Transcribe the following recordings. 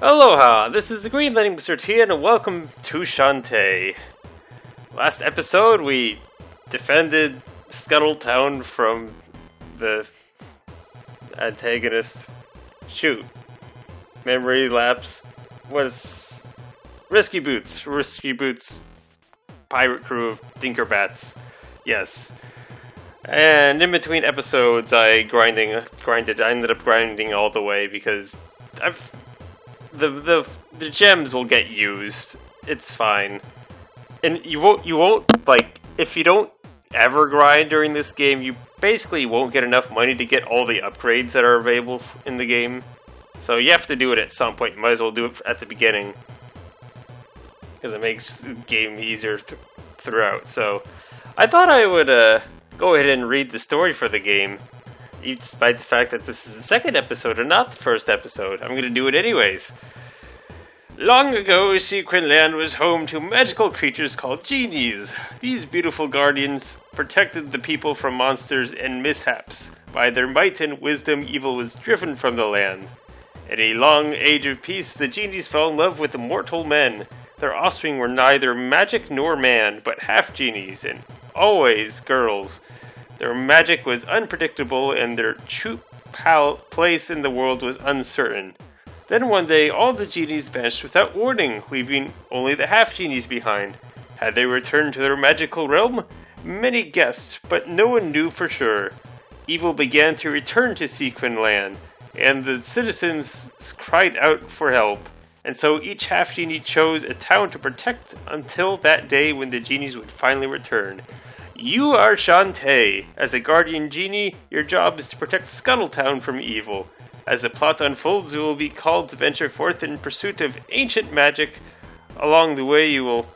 Aloha, this is the Green Lightning Mr. T, and welcome to Shantae. Last episode, we defended Scuttletown from the antagonist. Shoot. Memory lapse was Risky Boots. Risky Boots pirate crew of Dinkerbats. Yes. And in between episodes, I ended up grinding all the way because the gems will get used. It's fine. And you won't like, if you don't ever grind during this game, you basically won't get enough money to get all the upgrades that are available in the game. So you have to do it at some point. You might as well do it at the beginning, because it makes the game easier throughout. So I thought I would go ahead and read the story for the game, despite the fact that this is the second episode and not the first episode. I'm going to do it anyways. Long ago, Sequin Land was home to magical creatures called genies. These beautiful guardians protected the people from monsters and mishaps. By their might and wisdom, evil was driven from the land. In a long age of peace, the genies fell in love with mortal men. Their offspring were neither magic nor man, but half-genies, and always girls. Their magic was unpredictable, and their true place in the world was uncertain. Then one day, all the genies vanished without warning, leaving only the half-genies behind. Had they returned to their magical realm? Many guessed, but no one knew for sure. Evil began to return to Sequin Land, and the citizens cried out for help. And so each half-genie chose a town to protect until that day when the genies would finally return. You are Shantae. As a guardian genie, your job is to protect Scuttletown from evil. As the plot unfolds, you will be called to venture forth in pursuit of ancient magic. Along the way, you will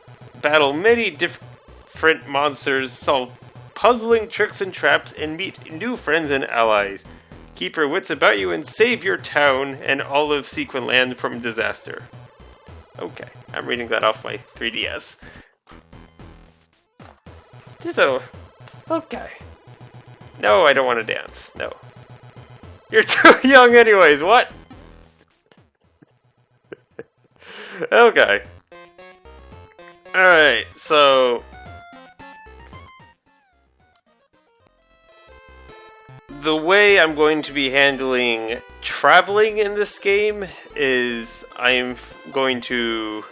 battle many different monsters, solve puzzling tricks and traps, and meet new friends and allies. Keep your wits about you and save your town and all of Sequin Land from disaster. Okay, I'm reading that off my 3DS. So, okay. No, I don't want to dance. No. You're too young anyways, what? Okay. Alright, so the way I'm going to be handling traveling in this game is I'm going to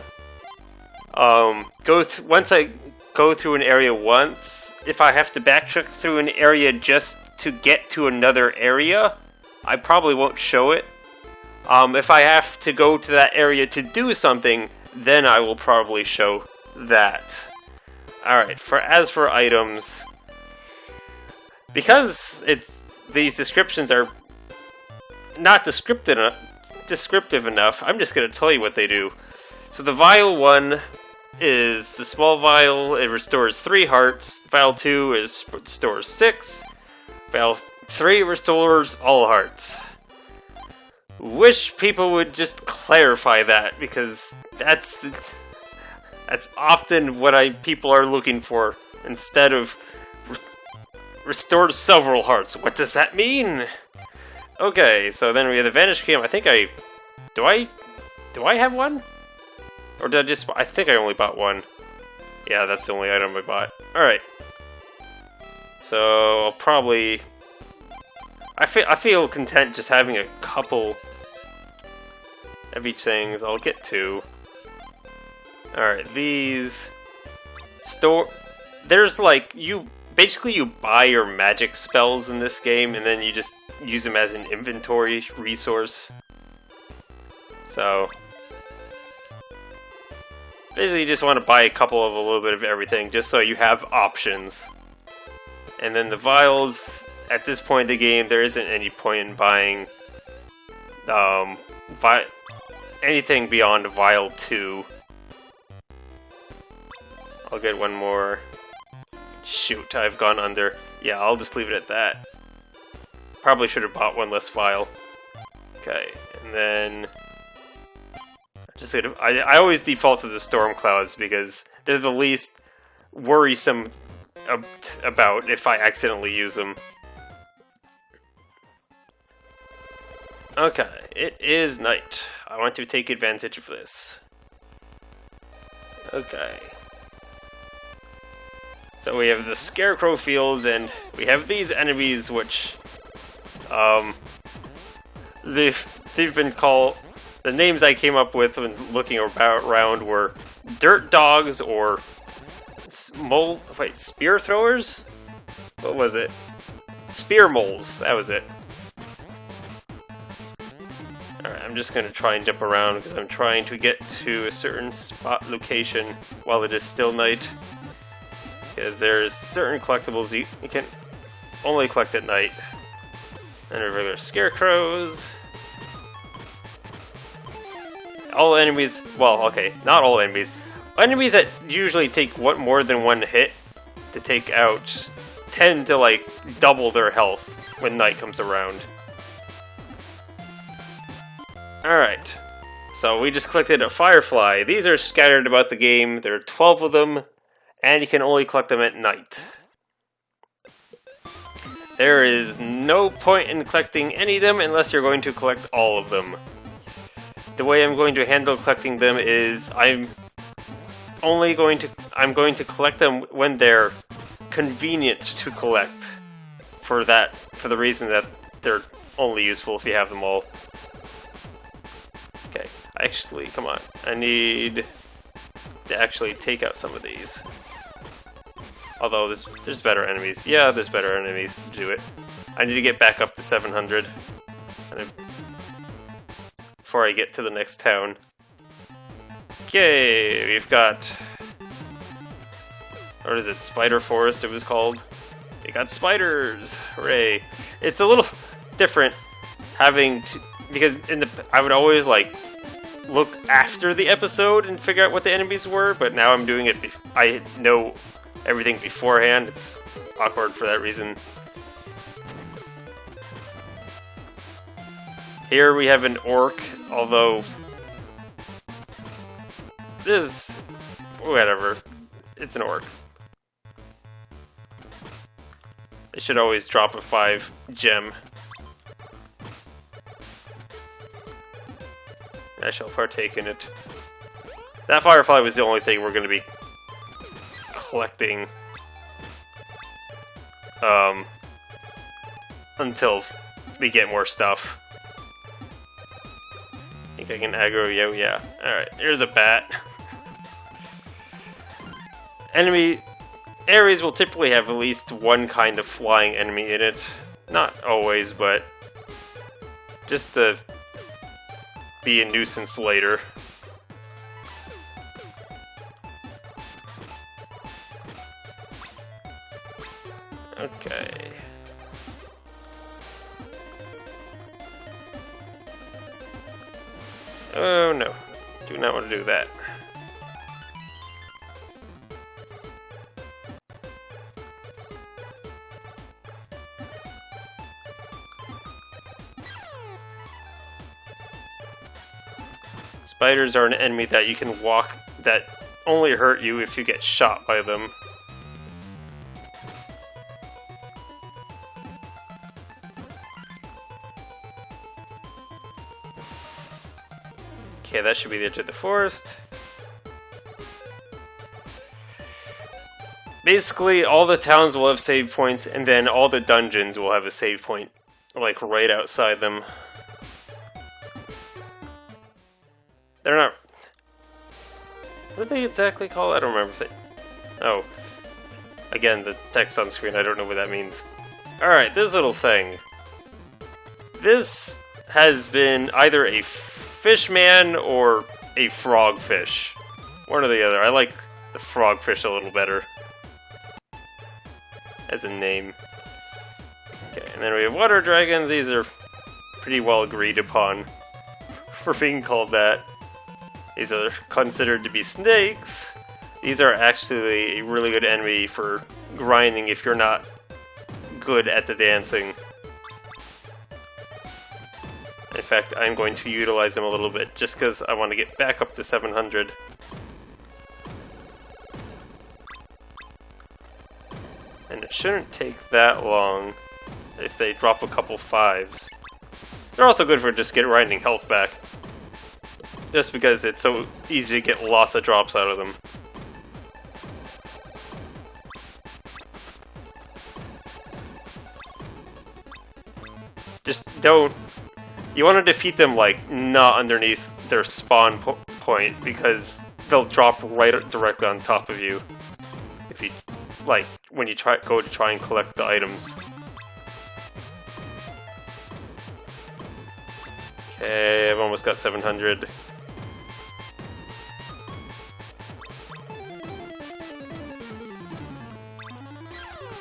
once I go through an area once, if I have to backtrack through an area just to get to another area, I probably won't show it. If I have to go to that area to do something, then I will probably show that. Alright, as for items, because these descriptions are not descriptive enough, I'm just going to tell you what they do. So the Vial 1 is the small vial. It restores 3 hearts. Vial 2 restores 6. Vial 3 restores all hearts. Wish people would just clarify that, because that's often what people are looking for, instead of restores several hearts. What does that mean? Okay, so then we have the Vanish Cam. I think do I have one? Or did I think I only bought one. Yeah, that's the only item I bought. Alright. So, I'll probably... I feel content just having a couple of each things. I'll get 2. Alright, these... There's like, basically you buy your magic spells in this game, and then you just use them as an inventory resource. So... basically, you just want to buy a little bit of everything, just so you have options. And then the vials, at this point in the game, there isn't any point in buying anything beyond Vial 2. I'll get one more. Shoot, I've gone under. Yeah, I'll just leave it at that. Probably should have bought one less vial. Okay, and then... I always default to the storm clouds because they're the least worrisome about if I accidentally use them. Okay, it is night. I want to take advantage of this. Okay. So we have the Scarecrow fields, and we have these enemies, which, they've been called, the names I came up with when looking around were Dirt Dogs or Spear Throwers? What was it? Spear Moles, that was it. Alright, I'm just going to try and dip around because I'm trying to get to a certain spot location while it is still night. Because there's certain collectibles you can only collect at night. And regular scarecrows. All enemies, well, okay, not all enemies. Enemies that usually take more than one hit to take out tend to, like, double their health when night comes around. Alright, so we just collected a Firefly. These are scattered about the game. There are 12 of them, and you can only collect them at night. There is no point in collecting any of them unless you're going to collect all of them. The way I'm going to handle collecting them is I'm going to collect them when they're convenient to collect. For the reason that they're only useful if you have them all. Okay, actually, come on. I need to actually take out some of these. Although there's better enemies. Yeah, there's better enemies to do it. I need to get back up to 700 before I get to the next town. Okay, we've got, what is it, Spider Forest it was called. We got spiders! Hooray! It's a little different having to, because I would always like look after the episode and figure out what the enemies were, but now I'm doing it, I know everything beforehand. It's awkward for that reason. Here we have an orc, although this, whatever, it's an orc. They should always drop a 5 gem. I shall partake in it. That Firefly was the only thing we're going to be collecting until we get more stuff. I think I can aggro you, yeah. Alright, here's a bat. Enemy areas will typically have at least one kind of flying enemy in it. Not always, but just to be a nuisance later. Okay. Oh no, do not want to do that. Spiders are an enemy that you can walk that only hurt you if you get shot by them. Okay, that should be the edge of the forest. Basically, all the towns will have save points, and then all the dungeons will have a save point, like, right outside them. They're not... What do they exactly call it? I don't remember if they... Oh. Again, the text on screen, I don't know what that means. Alright, this little thing. This has been either a fishman or a frogfish. One or the other. I like the frogfish a little better as a name. Okay, and then we have water dragons. These are pretty well agreed upon for being called that. These are considered to be snakes. These are actually a really good enemy for grinding if you're not good at the dancing. In fact, I'm going to utilize them a little bit just because I want to get back up to 700. And it shouldn't take that long if they drop a couple 5s. They're also good for just grinding health back. just because it's so easy to get lots of drops out of them. Just don't... You want to defeat them, like, not underneath their spawn point, because they'll drop right directly on top of you. If you, like, when you go to try and collect the items. Okay, I've almost got 700.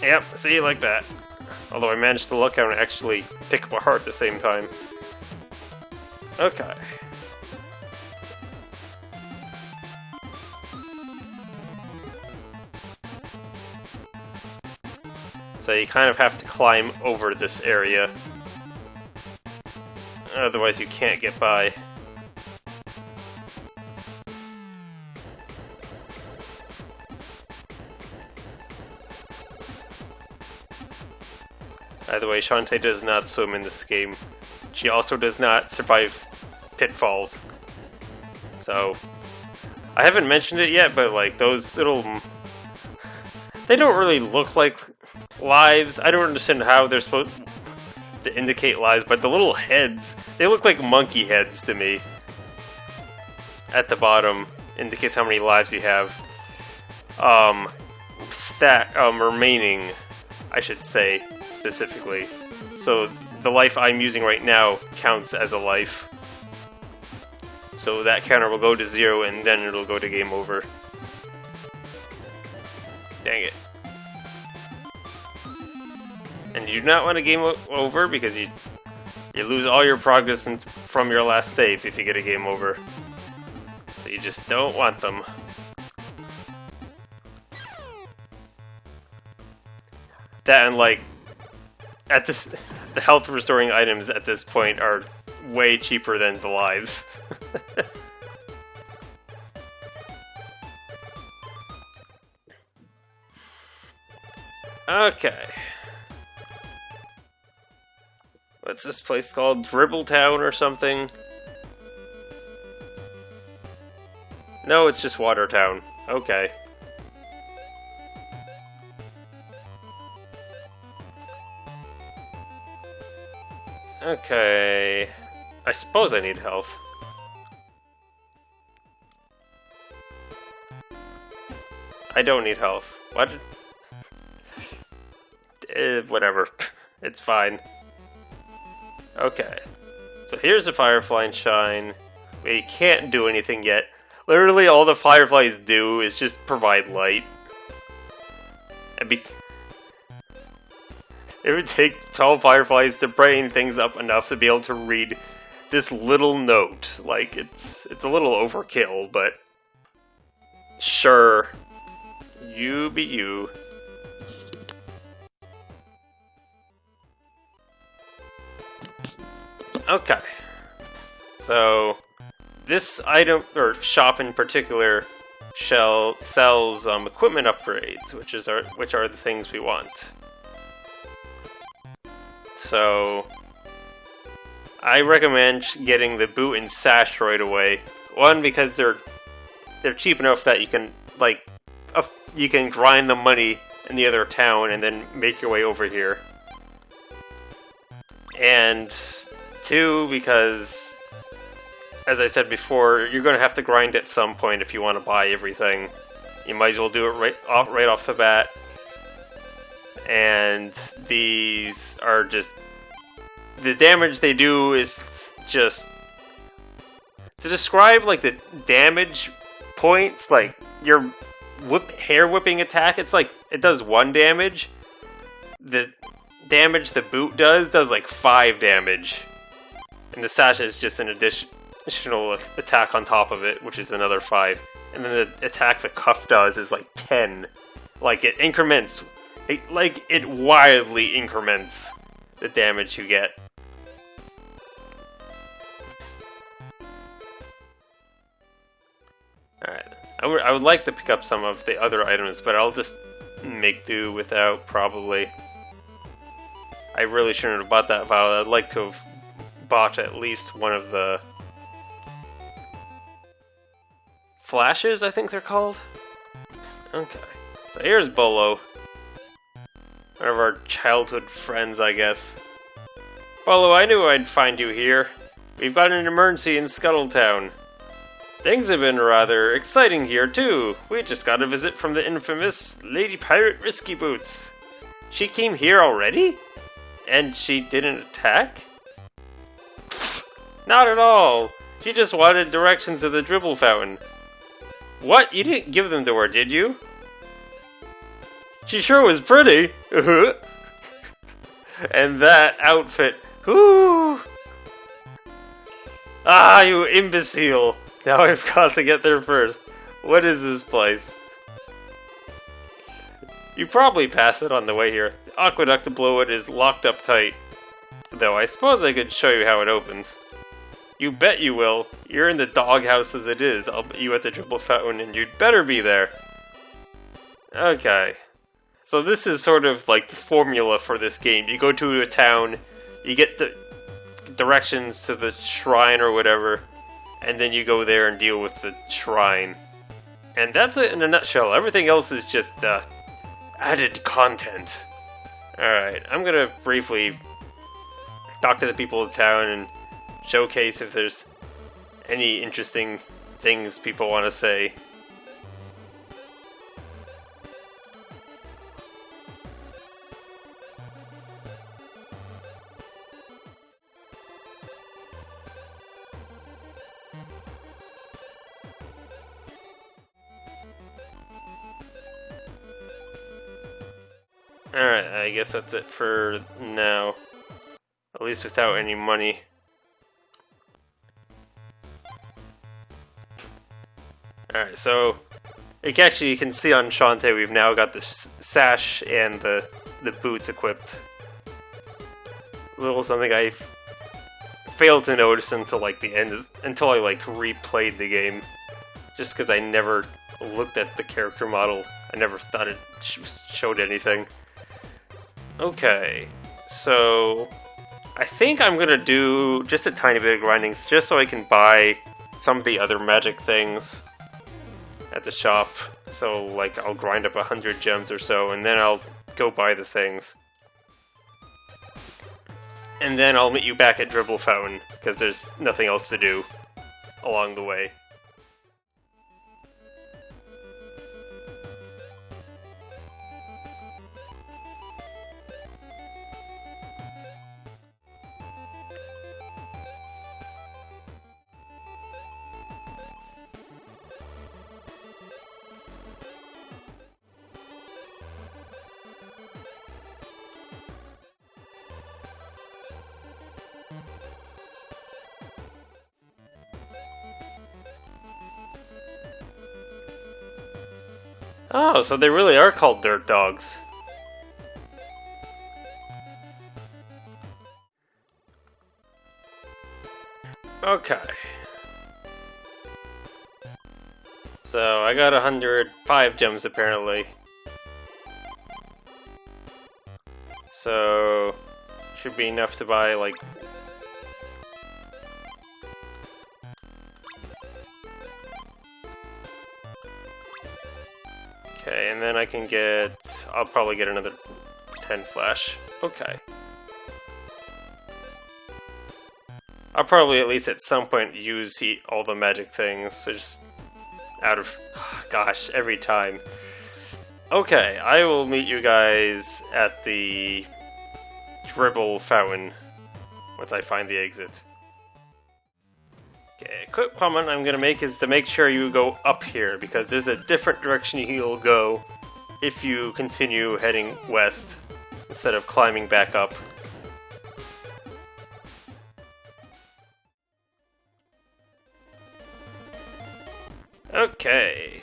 Yep, see, like that. Although I managed to look out and actually pick up a heart at the same time. Okay. So you kind of have to climb over this area. Otherwise you can't get by. By the way, Shantae does not swim in this game. She also does not survive pitfalls. So, I haven't mentioned it yet, but like those little... They don't really look like lives. I don't understand how they're supposed to indicate lives, but the little heads, they look like monkey heads to me. At the bottom, indicates how many lives you have. Remaining, I should say, specifically. So the life I'm using right now counts as a life. So that counter will go to 0 and then it'll go to game over. Dang it. And you do not want a game over because you lose all your progress from your last save if you get a game over. So you just don't want them. That and like, the health restoring items at this point are way cheaper than the lives. Okay. What's this place called? Dribble Town or something? No, it's just Water Town. Okay. Okay. I suppose I need health. I don't need health. What? Whatever. It's fine. Okay. So here's the Firefly and Shine. We can't do anything yet. Literally all the Fireflies do is just provide light. It would take 12 Fireflies to brighten things up enough to be able to read this little note. Like, it's a little overkill, but... Sure. You be you. Okay. So, this item, or shop in particular, sells equipment upgrades, which are the things we want. So, I recommend getting the boot and sash right away. One, because they're cheap enough that you can you can grind the money in the other town and then make your way over here. And two, because as I said before, you're going to have to grind at some point if you want to buy everything. You might as well do it right off the bat. And these are just... The damage they do is just... To describe, like, the damage points, like, your hair whipping attack, it's like, it does 1 damage. The damage the boot does, like, 5 damage. And the sash is just an additional attack on top of it, which is another 5. And then the attack the cuff does is, like, 10. Like, it increments... It wildly increments the damage you get. Alright. I would like to pick up some of the other items, but I'll just make do without, probably. I really shouldn't have bought that vial. I'd like to have bought at least one of the flashes, I think they're called. Okay. So here's Bolo. One of our childhood friends, I guess. Bolo, I knew I'd find you here. We've got an emergency in Scuttletown. Things have been rather exciting here, too. We just got a visit from the infamous Lady Pirate Risky Boots. She came here already? And she didn't attack? Pfft, not at all. She just wanted directions to the dribble fountain. What? You didn't give them to her, did you? She sure was pretty. And that outfit. Whoo! Ah, you imbecile. Now I've got to get there first. What is this place? You probably passed it on the way here. The aqueduct below it is locked up tight. Though I suppose I could show you how it opens. You bet you will. You're in the doghouse as it is. I'll bet you at the dribble fountain and you'd better be there. Okay. So this is sort of like the formula for this game. You go to a town, you get the directions to the shrine or whatever, and then you go there and deal with the shrine. And that's it in a nutshell. Everything else is just added content. Alright, I'm gonna briefly talk to the people of town and showcase if there's any interesting things people want to say. Alright, I guess that's it for now. At least without any money. Alright, so you can see on Shantae we've now got the sash and the boots equipped. A little something I failed to notice until like the end until I like replayed the game. Just because I never looked at the character model. I never thought it showed anything. Okay, so I think I'm gonna do just a tiny bit of grinding just so I can buy some of the other magic things at the shop. So like I'll grind up 100 gems or so and then I'll go buy the things. And then I'll meet you back at Dribble Fountain because there's nothing else to do along the way. Oh, so they really are called dirt dogs. Okay. So I got 105 gems apparently. So should be enough to buy like okay, and then I can get I'll probably get another 10 flash. Okay. I'll probably at least at some point use all the magic things, so just out of gosh, every time. Okay, I will meet you guys at the Dribble Fountain once I find the exit. Okay, a quick comment I'm gonna make is to make sure you go up here, because there's a different direction you'll go if you continue heading west instead of climbing back up. Okay.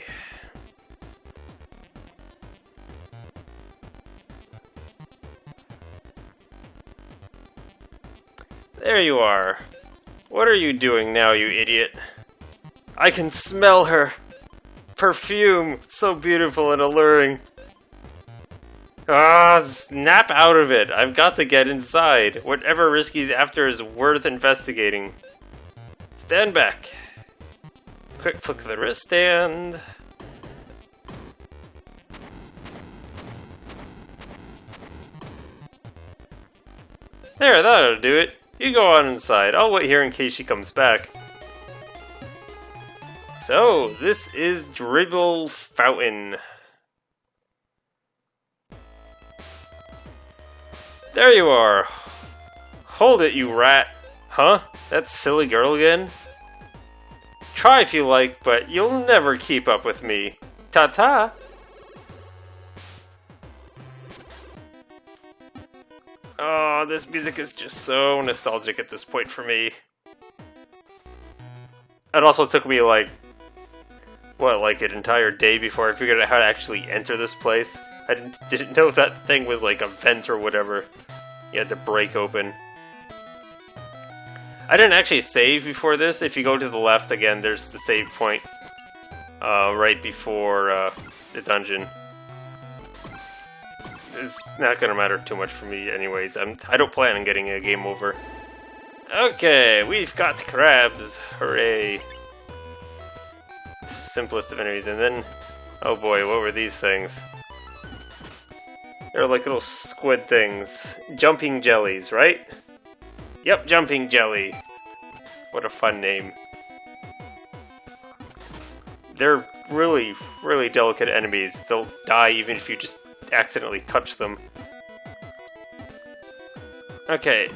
There you are. What are you doing now, you idiot? I can smell her! Perfume! So beautiful and alluring. Ah, snap out of it! I've got to get inside. Whatever Risky's after is worth investigating. Stand back. Quick flick of the wristband. There, that'll do it. You go on inside. I'll wait here in case she comes back. So, this is Dribble Fountain. There you are. Hold it, you rat. Huh? That silly girl again? Try if you like, but you'll never keep up with me. Ta-ta! Oh, this music is just so nostalgic at this point for me. It also took me like an entire day before I figured out how to actually enter this place. I didn't know that thing was like a vent or whatever. You had to break open. I didn't actually save before this. If you go to the left again, there's the save point right before the dungeon. It's not gonna matter too much for me anyways. I don't plan on getting a game over. Okay, we've got crabs. Hooray. Simplest of enemies. And then, oh boy, what were these things? They're like little squid things. Jumping jellies, right? Yep, jumping jelly. What a fun name. They're really, really delicate enemies. They'll die even if you just accidentally touch them. Okay,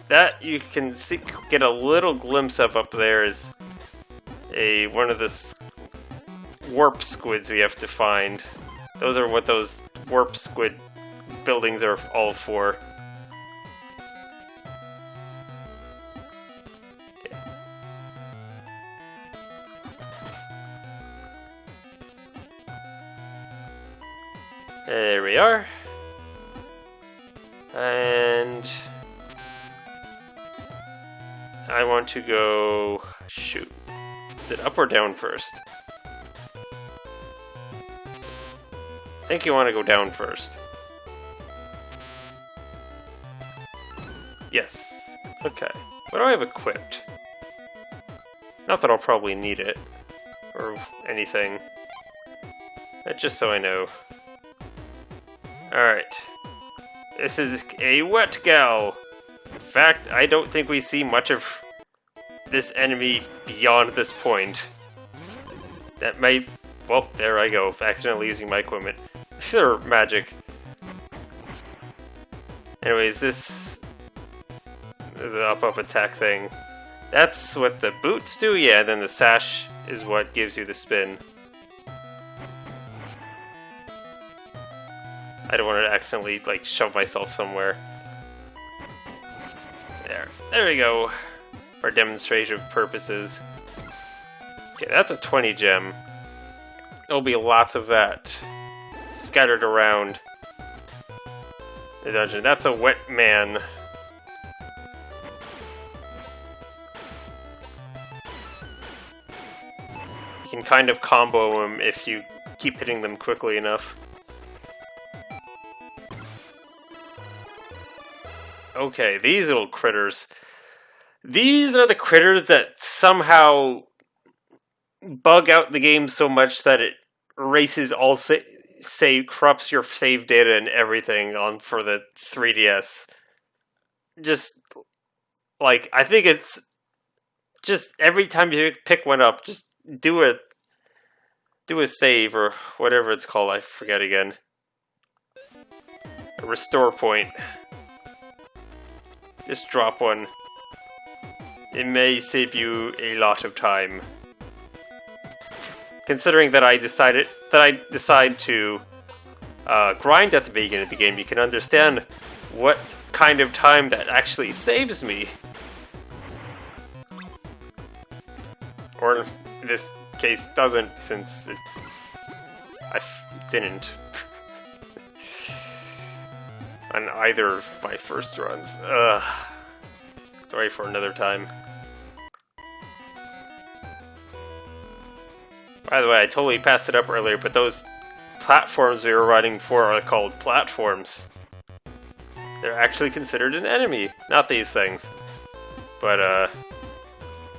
that you can see, get a little glimpse of up there is one of the warp squids we have to find. Those are what those warp squid buildings are all for. Okay. There we are. And I want to go... shoot. Is it up or down first? I think you want to go down first. Yes. Okay. What do I have equipped? Not that I'll probably need it. Or anything. Just so I know. Alright. This is a wet gal. In fact, I don't think we see much of this enemy beyond this point. That may... well, there I go, accidentally using my equipment. Sure, magic. Anyways, this... the up attack thing. That's what the boots do? Yeah, then the sash is what gives you the spin. I don't want to accidentally, like, shove myself somewhere. There we go. For demonstrative purposes. Okay, that's a 20 gem. There'll be lots of that scattered around the dungeon. That's a wet man. You can kind of combo them if you keep hitting them quickly enough. Okay, these little critters. These are the critters that somehow bug out the game so much that it erases all corrupts your save data and everything on for the 3DS. Just, like, I think it's just every time you pick one up, just do a save or whatever it's called, I forget again. A restore point. Just drop one. It may save you a lot of time. Considering that I decide to grind at the beginning of the game, you can understand what kind of time that actually saves me. Or in this case doesn't, since I didn't. On either of my first runs. Ugh. Sorry for another time. By the way, I totally passed it up earlier, but those platforms we were running for are called platforms. They're actually considered an enemy, not these things. But,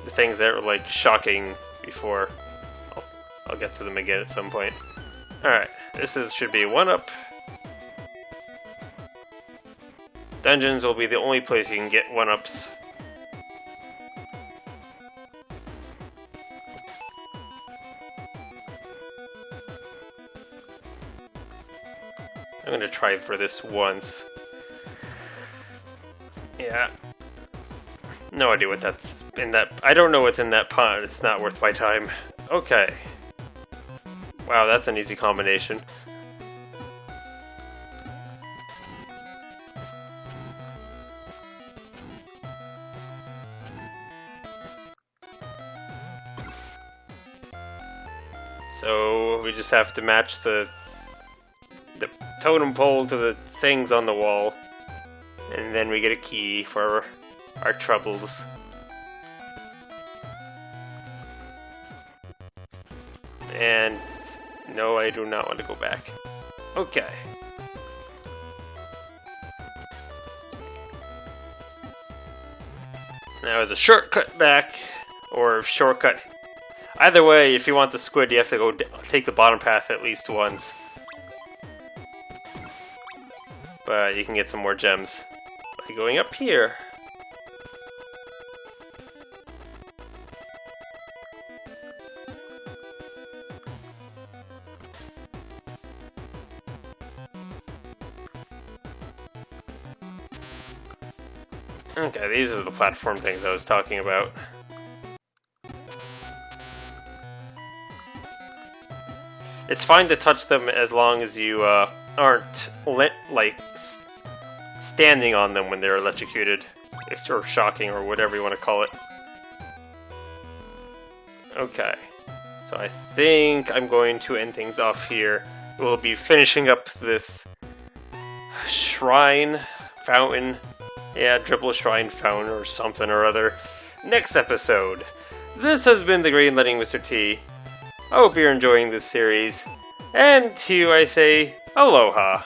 the things that were, like, shocking before I'll get to them again at some point. Alright, should be a 1-up. Dungeons will be the only place you can get 1-ups. I'm gonna try for this once. Yeah. No idea what that's in that. I don't know what's in that pot. It's not worth my time. Okay. Wow, that's an easy combination. So we just have to match the totem pole to the things on the wall, and then we get a key for our troubles. And no, I do not want to go back. Okay. Now as a shortcut back, or shortcut. Either way, if you want the squid, you have to go take the bottom path at least once. But you can get some more gems by going up here. Okay, these are the platform things I was talking about. It's fine to touch them as long as you aren't standing on them when they're electrocuted, or shocking, or whatever you want to call it. Okay, so I think I'm going to end things off here. We'll be finishing up this shrine, fountain, yeah, triple shrine fountain or something or other, next episode. This has been the Green Letting Mr. T. I hope you're enjoying this series, and to you I say, aloha!